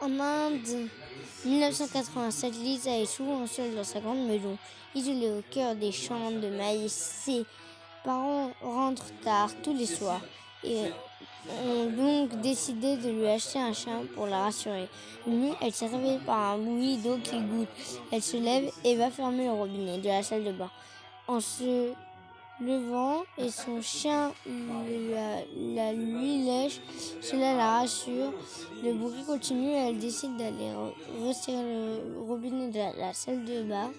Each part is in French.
En Inde, 1987, Lisa est souvent seule dans sa grande maison, isolée au cœur des champs de maïs. Ses parents rentrent tard tous les soirs et ont donc décidé de lui acheter un chien pour la rassurer. Une nuit, elle s'est réveillée par un bruit d'eau qui goutte. Elle se lève et va fermer le robinet de la salle de bain. En se levant et son chien la lui lèche, cela la rassure. Le bruit continue et elle décide d'aller resserrer le robinet de la salle de bain.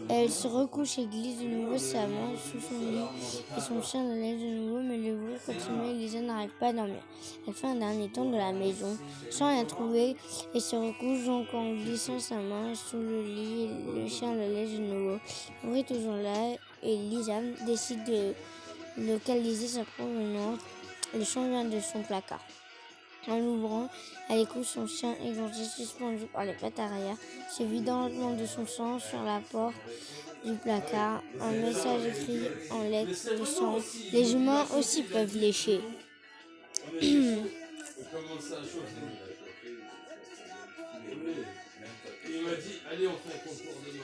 Elle se recouche et glisse de nouveau sa main sous son lit et son chien la lèche de nouveau, mais le bruit continue et Lisa n'arrive pas à dormir. Elle fait un dernier tour de la maison sans rien trouver et se recouche donc en glissant sa main sous le lit. Le chien la lèche de nouveau. Le bruit est toujours là et Lisa décide de localiser sa provenance. Le chien vient de son placard. En l'ouvrant, elle écoute son chien égorgé, suspendu par les pattes arrière, se vidant lentement de son sang sur la porte du placard. Un message écrit en lettres de sang. Les humains aussi peuvent lécher.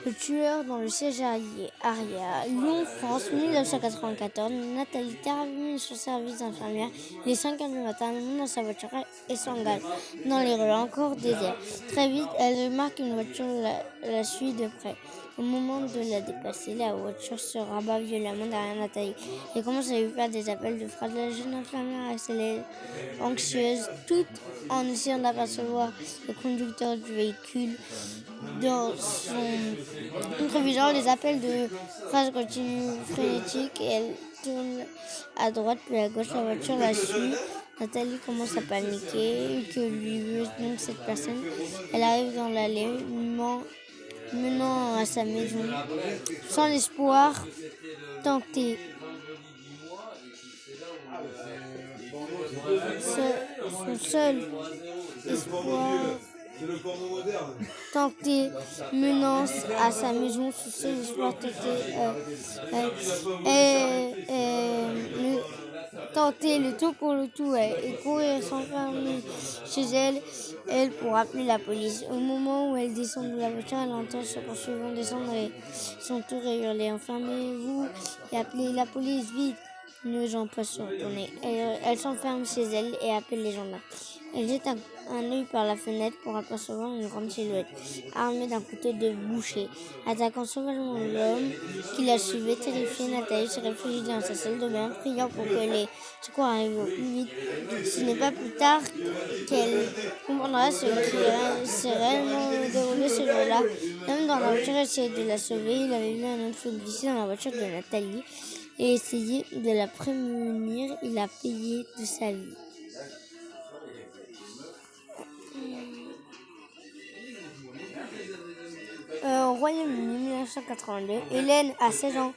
Le tueur dans le siège arrière. Lyon, France, 1994. Nathalie termine son service d'infirmière. Il est 5h du matin, elle monte dans sa voiture et s'engage dans les rues encore désertes. Très vite, elle remarque une voiture la suit de près. Au moment de la dépasser, la voiture se rabat violemment derrière Nathalie. Elle commence à lui faire des appels de phrases. La jeune infirmière accélère, anxieuse, toute en essayant d'apercevoir le conducteur du véhicule. Dans son rétroviseur, les appels de phrases continuent frénétiques et elle tourne à droite puis à gauche. La voiture la suit. Nathalie commence à paniquer. Que lui veut donc cette personne? Elle arrive dans l'allée menant à sa maison. Sans l'espoir, tentée. Son seul espoir tenté, menance à sa maison, son seul espoir tenter le tout pour le tout et courir s'enfermer chez elle pour appeler la police. Au moment où elle descend de la voiture, elle entend ses poursuivants descendre et son tour et hurler: enfermez-vous et appelez la police vite. N'osant pas se retourner, elle s'enferme chez elle et appelle les gendarmes. Elle jette un œil par la fenêtre pour apercevoir une grande silhouette, armée d'un couteau de boucher, attaquant sauvagement l'homme qui la suivait. Terrifiée, Nathalie se réfugie dans sa salle de bain, priant pour que les secours arrivent au plus vite. Ce n'est pas plus tard qu'elle comprendra ce qui s'est réellement déroulé ce jour-là. L'homme dans la voiture essayait de la sauver. Il avait vu un homme se glisser dans la voiture de Nathalie et essayer de la prémunir. Il a payé de sa vie. Au Royaume-Uni, 1982, Hélène a 16 ans.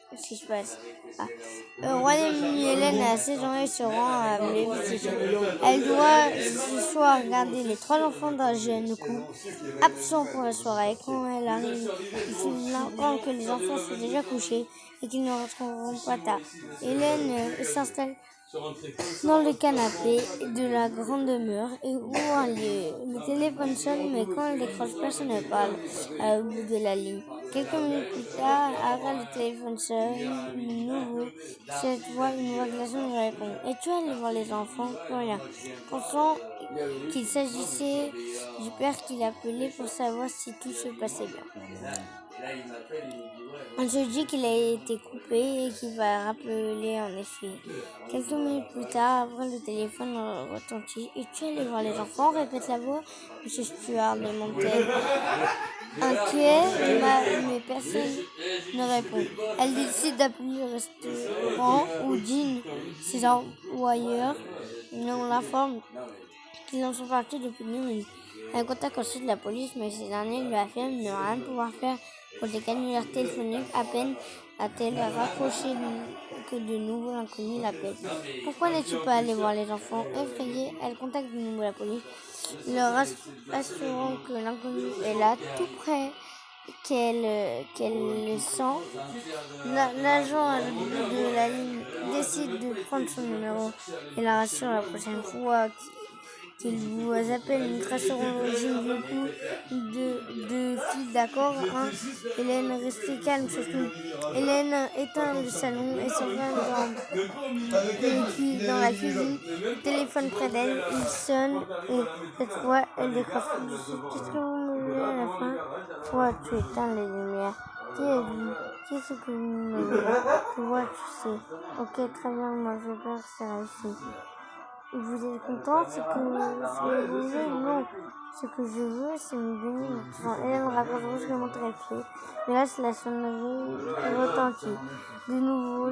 Qu'est-ce qui se passe? Au Royaume-Uni, Hélène a 16 ans et se rend à Leipzig. Elle doit ce soir garder les 3 enfants d'un jeune couple absent pour la soirée. Quand elle arrive, il apprend que les enfants sont déjà couchés et qu'ils ne rentreront pas tard. Hélène s'installe dans le canapé de la grande demeure et ouvre le téléphone sonne, mais quand elle décroche, personne ne parle au bout de la ligne. Quelques minutes plus tard, après le téléphone sonne de nouveau. Cette fois, une voix glaçante lui répond: es-tu allé voir les enfants? Plus rien. Pensant qu'il s'agissait du père qui l'appelait pour savoir si tout se passait bien. On se dit qu'il a été coupé et qu'il va rappeler en effet. Quelques minutes plus tard, après le téléphone retentit. Es-tu allé voir les enfants? Répète la voix. Monsieur Stuart, demande-t-elle. Inquiet, mais personne ne répond. Elle décide d'appeler le restaurant où dînent ses employeurs. On l'informe qu'ils en sont partis depuis 2 minutes. Elle contacte ensuite la police, mais ces derniers lui affirment ne rien pouvoir faire pour des canulars téléphoniques. À peine a-t-elle raccroché que de nouveau l'inconnu l'appelle. Pourquoi n'es-tu pas allé voir les enfants? Effrayée, elle contacte de nouveau la police, leur assurant que l'inconnu est là, tout près, qu'elle sent. L'agent à l'autre bout de la ligne décide de prendre son numéro et la rassure la prochaine fois qu'il vous appelle. Nous tracerons l'origine du coup de fil d'accord. Hein. Hélène, restez calme surtout. Hélène éteint le salon et s'enferme dans la cuisine. Le téléphone près d'elle, il sonne et cette fois elle décroche tout de suite. Qu'est-ce que vous me voulez à la fin? Ouais, tu éteins les lumières. Qui a dit? Qu'est-ce que vous me voulez? Tu vois, tu sais. Ok, très bien, moi je veux que c'est réussi. Vous êtes content? Ce que vous voulez? Non. Ce que je veux, c'est me donner mon argent. Hélène raccroche brusquement très pied. Mais là, la sonnerie retentit. De nouveau,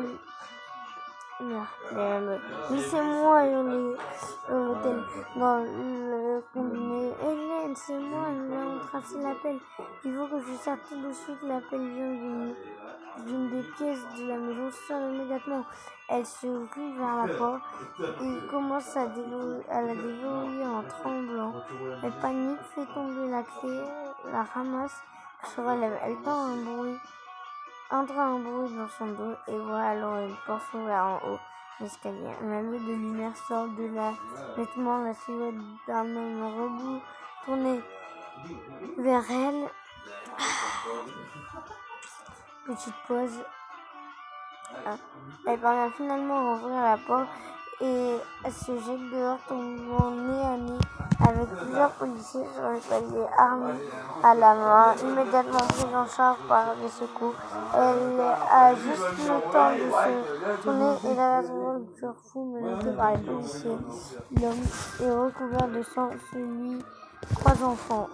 laissez-moi, hurle-t-elle dans le combiné. Hélène, c'est moi, on trace l'appel. Il faut que je sorte tout de suite. L'appel vient d'une des pièces de la maison. Sort immédiatement. Elle se rue vers la porte et commence à la déverrouiller en tremblant. Elle panique, fait tomber la clé, la ramasse, se relève. Elle entend un bruit dans son dos et voit alors une porte s'ouvrir en haut l'escalier. Un halo de lumière sort de là, nettement la silhouette d'un homme rebou tourné vers elle. Petite pause. Elle parvient finalement à ouvrir la porte et se jette dehors, tombant nez à nez avec plusieurs policiers sur le palier, armés à la main, immédiatement prise en charge par les secours. Elle a juste le temps de se tourner et d'apercevoir le tueur fou menotté par les policiers. L'homme est recouvert de sang, sur lui 3 enfants.